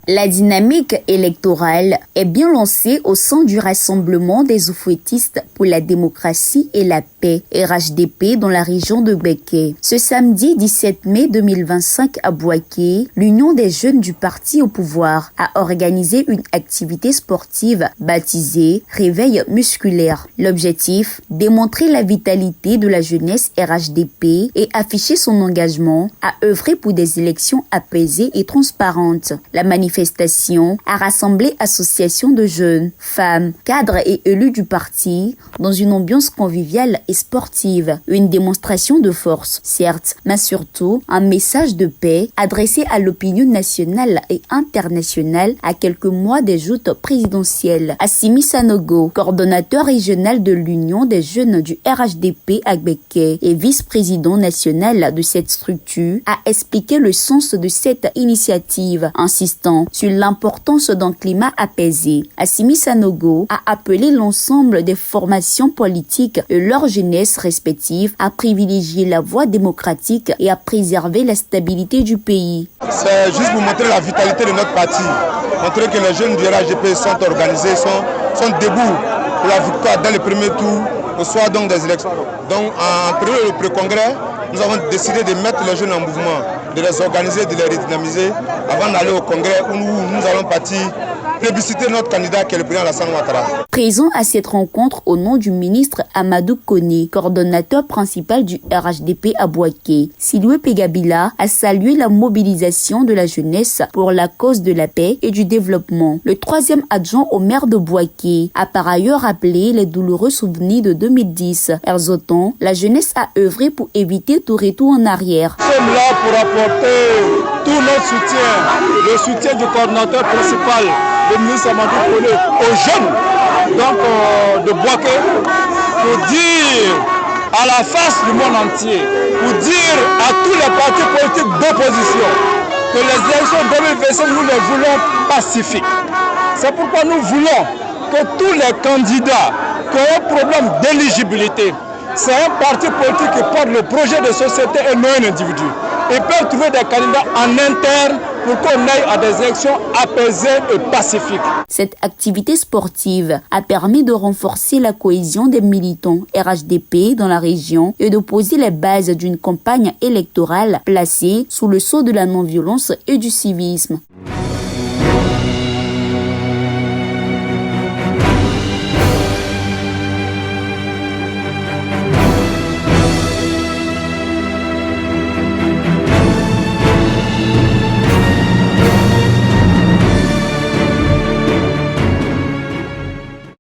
La dynamique électorale est bien lancée au sein du Rassemblement des Oufouettistes pour la démocratie et la paix, RHDP, dans la région de Béké. Ce samedi 17 mai 2025 à Bouaké, l'Union des jeunes du parti au pouvoir a organisé une activité sportive baptisée Réveil musculaire. L'objectif, démontrer la vitalité de la jeunesse RHDP et afficher son engagement à œuvrer pour des élections apaisées et transparentes. La manifestation a rassemblé associations de jeunes, femmes, cadres et élus du parti dans une ambiance conviviale et sportive. Une démonstration de force, certes, mais surtout un message de paix adressé à l'opinion nationale et internationale à quelques mois des joutes présidentielles. Assimi Sanogo, coordonnateur régional de l'Union des jeunes du RHDP à Béké et vice-président national de cette structure, a expliqué le sens de cette initiative, insistant sur l'importance d'un climat apaisé. Assimi Sanogo a appelé l'ensemble des formations politiques et leur jeunesse respectives à privilégier la voie démocratique et à préserver la stabilité du pays. C'est juste pour montrer la vitalité de notre parti, montrer que les jeunes du RHDP sont organisés, sont debout pour la victoire dans le premier tour, au soir donc des élections. Donc en période de pré-congrès, nous avons décidé de mettre les jeunes en mouvement, de les organiser, de les redynamiser avant d'aller au congrès où nous allons partir plébisciter notre candidat qui est le président Alassane Ouattara. Présent à cette rencontre au nom du ministre Amadou Kone, coordonnateur principal du RHDP à Bouaké, Sidoué Pegabila a salué la mobilisation de la jeunesse pour la cause de la paix et du développement. Le troisième adjoint au maire de Bouaké a par ailleurs rappelé les douloureux souvenirs de 2010. Erzotan, la jeunesse a œuvré pour éviter tout retour en arrière. Nous sommes là pour apporter tout notre soutien, le soutien du coordonnateur principal, le ministre Amadou Kone, aux jeunes de Bouaké, pour dire à la face du monde entier, pour dire à tous les partis politiques d'opposition que les élections 2025, nous les voulons pacifiques. C'est pourquoi nous voulons que tous les candidats qui ont un problème d'éligibilité, c'est un parti politique qui porte le projet de société et non un individu. Ils peuvent trouver des candidats en interne pour qu'on aille à des élections apaisées et pacifiques. Cette activité sportive a permis de renforcer la cohésion des militants RHDP dans la région et de poser les bases d'une campagne électorale placée sous le sceau de la non-violence et du civisme.